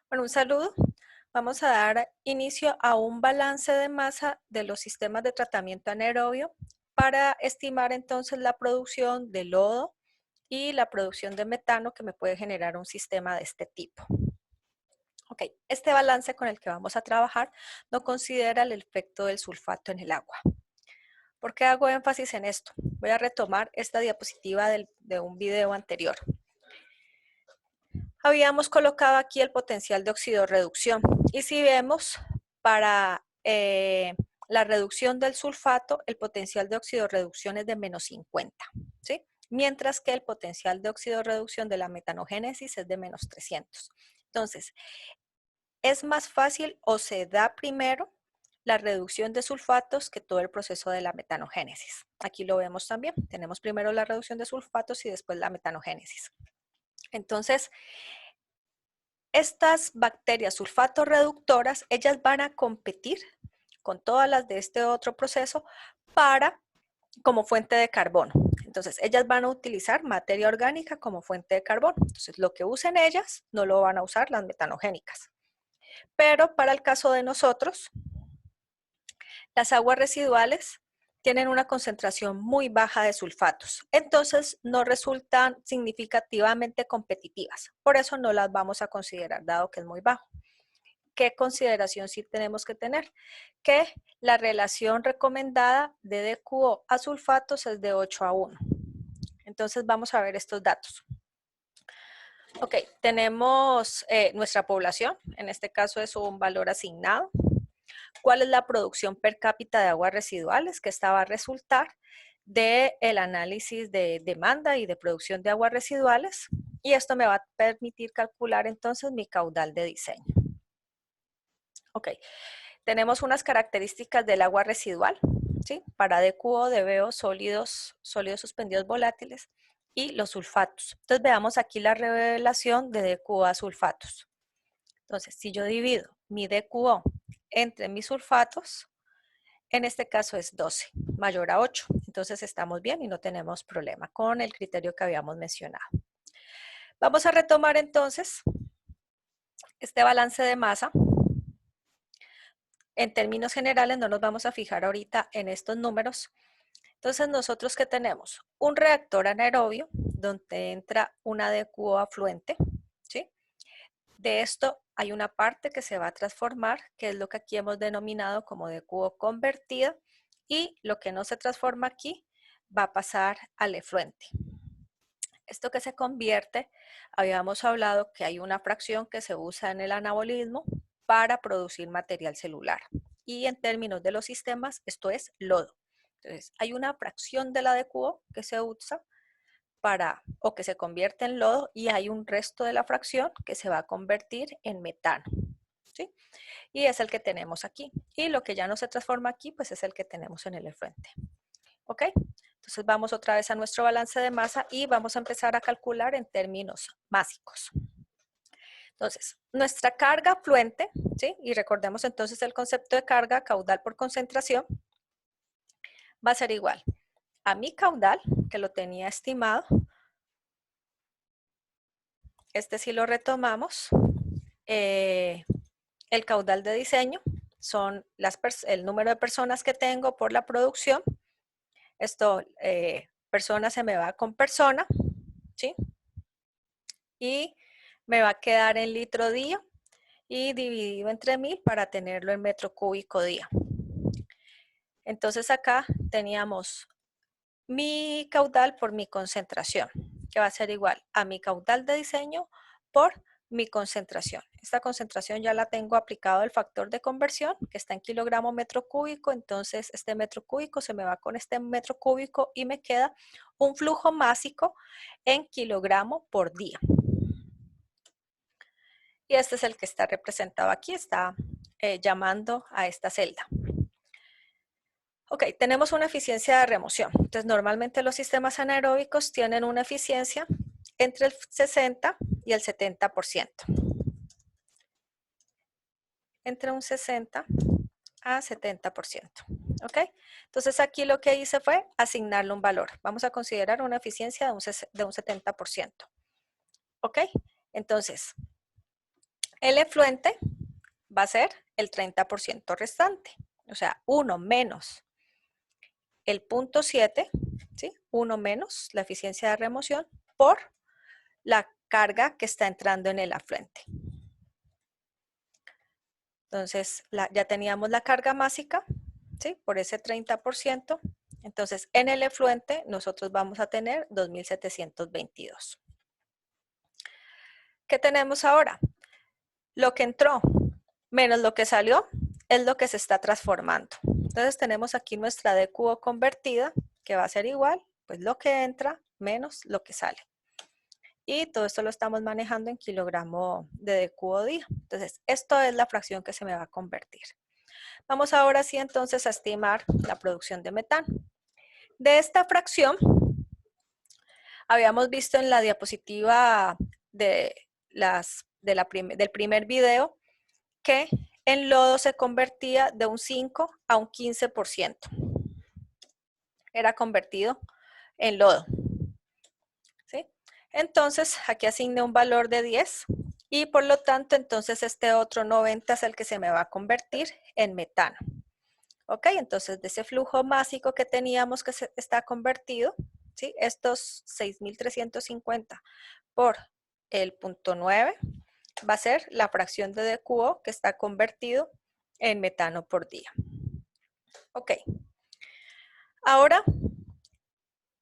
Bueno, un saludo. Vamos a dar inicio a un balance de masa de los sistemas de tratamiento anaerobio para estimar entonces la producción de lodo y la producción de metano que me puede generar un sistema de este tipo. Ok, este balance con el que vamos a trabajar no considera el efecto del sulfato en el agua. ¿Por qué hago énfasis en esto? Voy a retomar esta diapositiva de un video anterior. Habíamos colocado aquí el potencial de oxidorreducción y si vemos para la reducción del sulfato, el potencial de oxidorreducción es de menos 50, ¿sí? Mientras que el potencial de oxidorreducción de la metanogénesis es de menos 300. Entonces, es más fácil o se da primero la reducción de sulfatos que todo el proceso de la metanogénesis. Aquí lo vemos también. Tenemos primero la reducción de sulfatos y después la metanogénesis. Entonces, estas bacterias sulfato reductoras, ellas van a competir con todas las de este otro proceso como fuente de carbono. Entonces, ellas van a utilizar materia orgánica como fuente de carbono. Entonces, lo que usen ellas no lo van a usar las metanogénicas. Pero para el caso de nosotros, las aguas residuales tienen una concentración muy baja de sulfatos, entonces no resultan significativamente competitivas. Por eso no las vamos a considerar, dado que es muy bajo. ¿Qué consideración sí tenemos que tener? Que la relación recomendada de DQO a sulfatos es de 8:1. Entonces vamos a ver estos datos. Ok, tenemos nuestra población, en este caso es un valor asignado. ¿Cuál es la producción per cápita de aguas residuales? Que esta va a resultar del análisis de demanda y de producción de aguas residuales. Y esto me va a permitir calcular entonces mi caudal de diseño. Ok, tenemos unas características del agua residual, ¿sí? Para DQO, DBO, sólidos suspendidos volátiles y los sulfatos. Entonces veamos aquí la revelación de DQO a sulfatos. Entonces, si yo divido mi DQO entre mis sulfatos, en este caso es 12, mayor a 8. Entonces estamos bien y no tenemos problema con el criterio que habíamos mencionado. Vamos a retomar entonces este balance de masa. En términos generales no nos vamos a fijar ahorita en estos números. Entonces nosotros ¿qué tenemos? Un reactor anaerobio donde entra una DQO afluente, ¿sí? De esto hay una parte que se va a transformar, que es lo que aquí hemos denominado como DQO convertida, y lo que no se transforma aquí va a pasar al efluente. Esto que se convierte, habíamos hablado que hay una fracción que se usa en el anabolismo para producir material celular. Y en términos de los sistemas, esto es lodo. Entonces, hay una fracción de la DQO que se usa o que se convierte en lodo y hay un resto de la fracción que se va a convertir en metano, ¿sí? Y es el que tenemos aquí. Y lo que ya no se transforma aquí, pues es el que tenemos en el efluente. ¿Ok? Entonces vamos otra vez a nuestro balance de masa y vamos a empezar a calcular en términos básicos. Entonces, nuestra carga afluente, ¿sí? Y recordemos entonces el concepto de carga, caudal por concentración, va a ser igual a mi caudal, que lo tenía estimado. Este sí lo retomamos. El caudal de diseño son el número de personas que tengo por la producción. Esto, persona se me va con persona, ¿sí? Y me va a quedar en litro día y dividido entre 1000 para tenerlo en metro cúbico día. Entonces acá teníamos mi caudal por mi concentración, que va a ser igual a mi caudal de diseño por mi concentración. Esta concentración ya la tengo aplicado el factor de conversión, que está en kilogramo metro cúbico, entonces este metro cúbico se me va con este metro cúbico y me queda un flujo másico en kilogramo por día. Y este es el que está representado aquí, está llamando a esta celda. Ok, tenemos una eficiencia de remoción. Entonces, normalmente los sistemas anaeróbicos tienen una eficiencia entre el 60 y el 70%. Entre un 60 a 70%. ¿Ok? Entonces, aquí lo que hice fue asignarle un valor. Vamos a considerar una eficiencia de un 70%. ¿Ok? Entonces, El efluente va a ser el 30% restante, o sea, 1 menos el 0.7, ¿sí? 1 menos la eficiencia de remoción por la carga que está entrando en el afluente. Entonces, ya teníamos la carga másica, ¿sí? Por ese 30%. Entonces, en el efluente nosotros vamos a tener 2.722. ¿Qué tenemos ahora? Lo que entró menos lo que salió es lo que se está transformando. Entonces, tenemos aquí nuestra D cubo convertida, que va a ser igual, pues lo que entra menos lo que sale. Y todo esto lo estamos manejando en kilogramo de D cubo día. Entonces, esto es la fracción que se me va a convertir. Vamos ahora sí entonces a estimar la producción de metano. De esta fracción, habíamos visto en la diapositiva del primer video que en lodo se convertía de un 5 a un 15%. Era convertido en lodo. ¿Sí? Entonces, aquí asigné un valor de 10 y por lo tanto, entonces este otro 90 es el que se me va a convertir en metano. ¿Ok? Entonces, de ese flujo másico que teníamos que está convertido, ¿sí? Estos 6.350 por el 0.9 va a ser la fracción de D cubo que está convertido en metano por día. Ok. Ahora,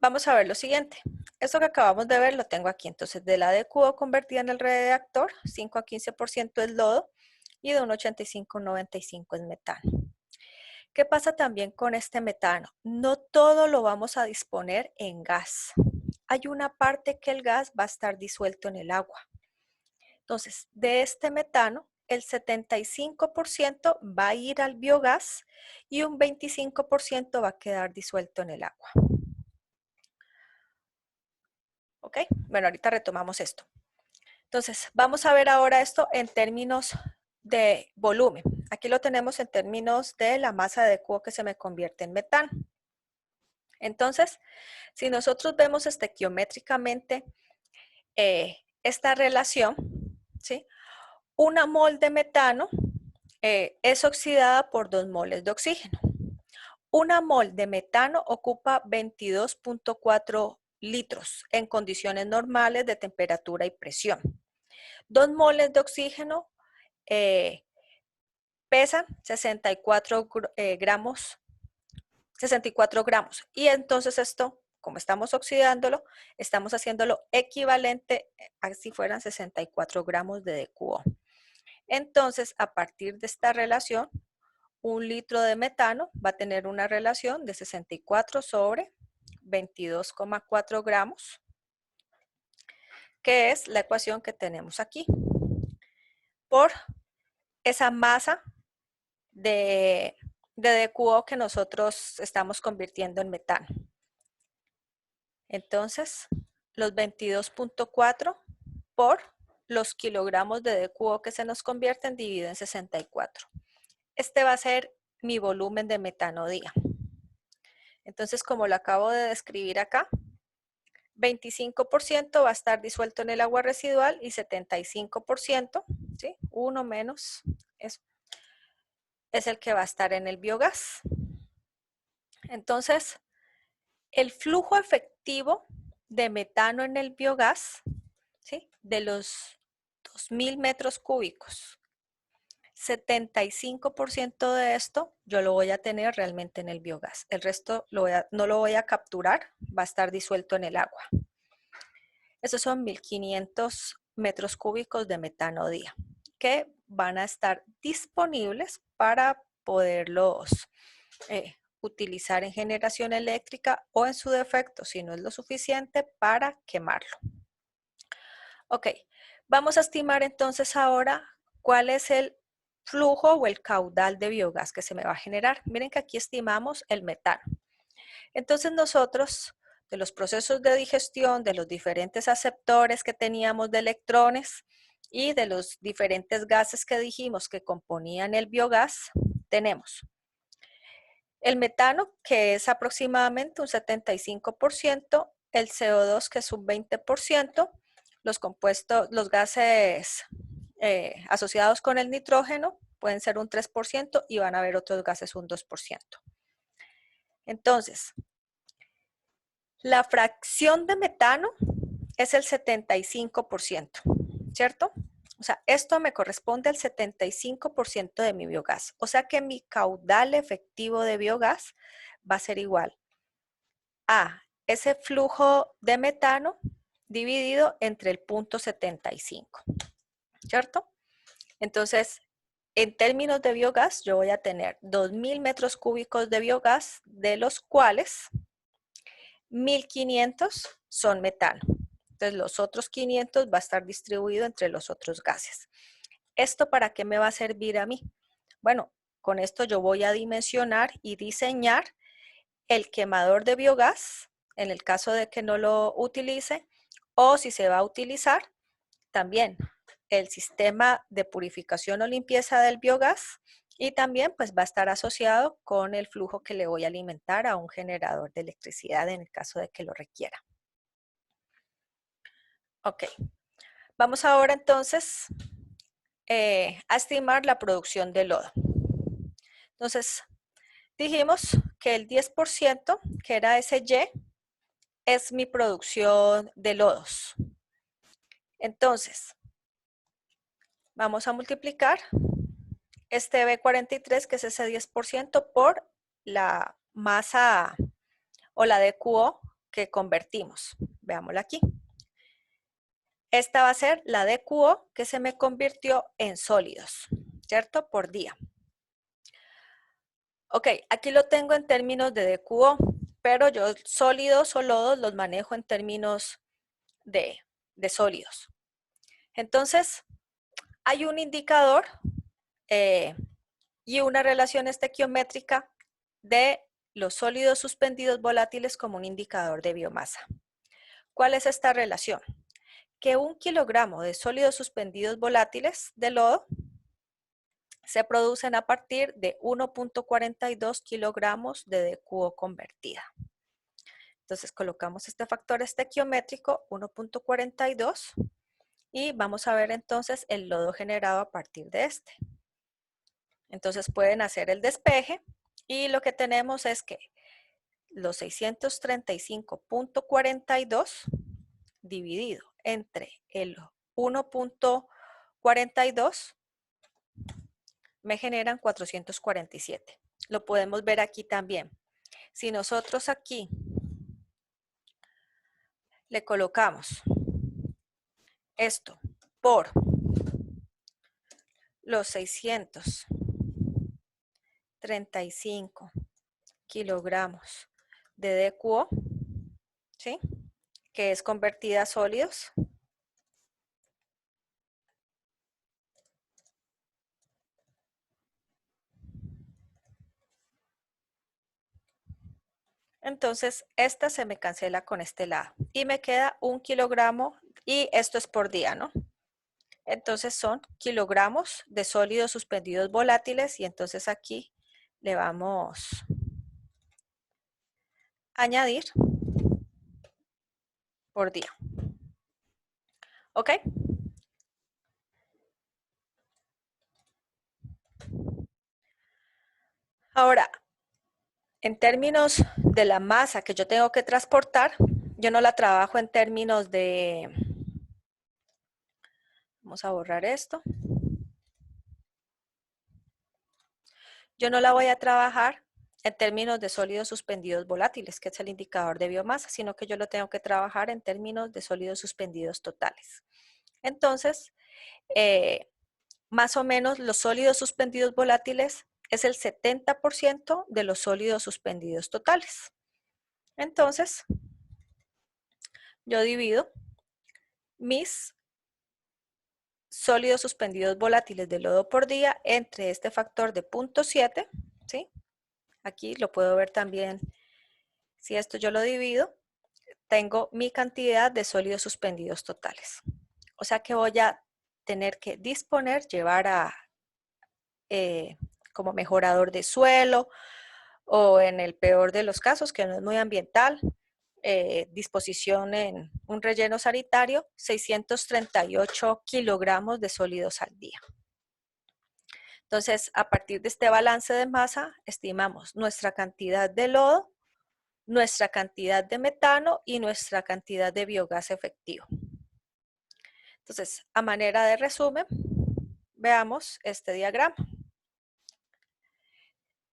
vamos a ver lo siguiente. Esto que acabamos de ver lo tengo aquí. Entonces, de la D cubo convertida en el reactor, 5 a 15% es lodo y de un 85 a 95 es metano. ¿Qué pasa también con este metano? No todo lo vamos a disponer en gas. Hay una parte que el gas va a estar disuelto en el agua. Entonces, de este metano, el 75% va a ir al biogás y un 25% va a quedar disuelto en el agua. ¿Ok? Bueno, ahorita retomamos esto. Entonces, vamos a ver ahora esto en términos de volumen. Aquí lo tenemos en términos de la masa de cubo que se me convierte en metano. Entonces, si nosotros vemos estequiométricamente esta relación, ¿sí? Una mol de metano es oxidada por 2 moles de oxígeno. Una mol de metano ocupa 22.4 litros en condiciones normales de temperatura y presión. 2 moles de oxígeno pesan 64 gramos. Y entonces esto, como estamos oxidándolo, estamos haciéndolo equivalente a si fueran 64 gramos de D cubo. Entonces, a partir de esta relación, 1 litro de metano va a tener una relación de 64 sobre 22,4 gramos, que es la ecuación que tenemos aquí, por esa masa de D cubo que nosotros estamos convirtiendo en metano. Entonces, los 22.4 por los kilogramos de D cubo que se nos convierten dividido en 64. Este va a ser mi volumen de metano día. Entonces, como lo acabo de describir acá, 25% va a estar disuelto en el agua residual y 75%, ¿sí? 1 menos, es el que va a estar en el biogás. Entonces, el flujo efectivo de metano en el biogás, ¿sí? De los 2.000 metros cúbicos, 75% de esto yo lo voy a tener realmente en el biogás. El resto no lo voy a capturar, va a estar disuelto en el agua. Esos son 1.500 metros cúbicos de metano día que van a estar disponibles para poderlos utilizar en generación eléctrica o en su defecto, si no es lo suficiente, para quemarlo. Ok, vamos a estimar entonces ahora cuál es el flujo o el caudal de biogás que se me va a generar. Miren que aquí estimamos el metano. Entonces nosotros, de los procesos de digestión, de los diferentes aceptores que teníamos de electrones y de los diferentes gases que dijimos que componían el biogás, tenemos el metano, que es aproximadamente un 75%, el CO2, que es un 20%, los gases asociados con el nitrógeno pueden ser un 3% y van a haber otros gases un 2%. Entonces, la fracción de metano es el 75%, ¿cierto? O sea, esto me corresponde al 75% de mi biogás. O sea que mi caudal efectivo de biogás va a ser igual a ese flujo de metano dividido entre el punto 75, ¿cierto? Entonces, en términos de biogás, yo voy a tener 2.000 metros cúbicos de biogás, de los cuales 1.500 son metano. Entonces, los otros 500 va a estar distribuido entre los otros gases. ¿Esto para qué me va a servir a mí? Bueno, con esto yo voy a dimensionar y diseñar el quemador de biogás, en el caso de que no lo utilice, o si se va a utilizar, también el sistema de purificación o limpieza del biogás, y también pues va a estar asociado con el flujo que le voy a alimentar a un generador de electricidad en el caso de que lo requiera. Ok, vamos ahora entonces a estimar la producción de lodo. Entonces, dijimos que el 10%, que era ese Y, es mi producción de lodos. Entonces, vamos a multiplicar este B43, que es ese 10%, por la masa o la DQO que convertimos. Veámosla aquí. Esta va a ser la DQO que se me convirtió en sólidos, ¿cierto? Por día. Ok, aquí lo tengo en términos de DQO, pero yo sólidos o lodos los manejo en términos de sólidos. Entonces, hay un indicador y una relación estequiométrica de los sólidos suspendidos volátiles como un indicador de biomasa. ¿Cuál es esta relación? Que 1 kilogramo de sólidos suspendidos volátiles de lodo se producen a partir de 1.42 kilogramos de DQO convertida. Entonces colocamos este factor estequiométrico 1.42 y vamos a ver entonces el lodo generado a partir de este. Entonces pueden hacer el despeje y lo que tenemos es que los 635.42 dividido entre el 1.42 me generan 447. Lo podemos ver aquí también. Si nosotros aquí le colocamos esto por los 635 kilogramos de DQO, ¿sí? Que es convertida a sólidos. Entonces, esta se me cancela con este lado y me queda 1 kilogramo y esto es por día, ¿no? Entonces son kilogramos de sólidos suspendidos volátiles y entonces aquí le vamos a añadir por día. ¿Ok? Ahora, en términos de la masa que yo tengo que transportar, yo no la trabajo en términos de... Vamos a borrar esto. Yo no la voy a trabajar en términos de sólidos suspendidos volátiles, que es el indicador de biomasa, sino que yo lo tengo que trabajar en términos de sólidos suspendidos totales. Entonces, más o menos los sólidos suspendidos volátiles es el 70% de los sólidos suspendidos totales. Entonces, yo divido mis sólidos suspendidos volátiles de lodo por día entre este factor de 0.7, ¿sí? Aquí lo puedo ver también. Si esto yo lo divido, tengo mi cantidad de sólidos suspendidos totales. O sea que voy a tener que disponer, llevar a como mejorador de suelo o en el peor de los casos, que no es muy ambiental, disposición en un relleno sanitario, 638 kilogramos de sólidos al día. Entonces, a partir de este balance de masa, estimamos nuestra cantidad de lodo, nuestra cantidad de metano y nuestra cantidad de biogás efectivo. Entonces, a manera de resumen, veamos este diagrama.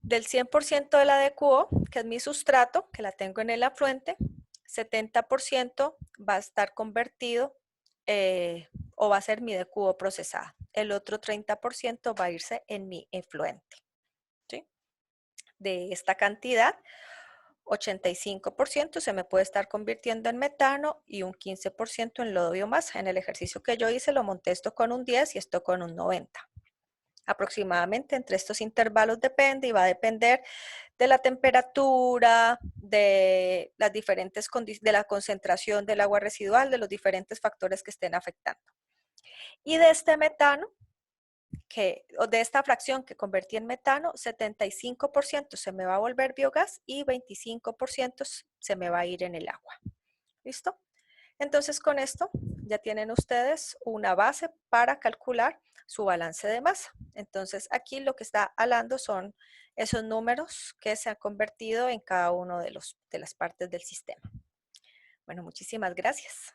Del 100% de la DQO, que es mi sustrato, que la tengo en el afluente, 70% va a estar convertido o va a ser mi DQO procesada. El otro 30% va a irse en mi efluente. ¿Sí? De esta cantidad, 85% se me puede estar convirtiendo en metano y un 15% en lodo biomasa. En el ejercicio que yo hice lo monté esto con un 10 y esto con un 90. Aproximadamente entre estos intervalos depende y va a depender de la temperatura, de las diferentes de la concentración del agua residual, de los diferentes factores que estén afectando. Y de este metano, o de esta fracción que convertí en metano, 75% se me va a volver biogás y 25% se me va a ir en el agua. ¿Listo? Entonces con esto ya tienen ustedes una base para calcular su balance de masa. Entonces aquí lo que está hablando son esos números que se han convertido en cada uno de las partes del sistema. Bueno, muchísimas gracias.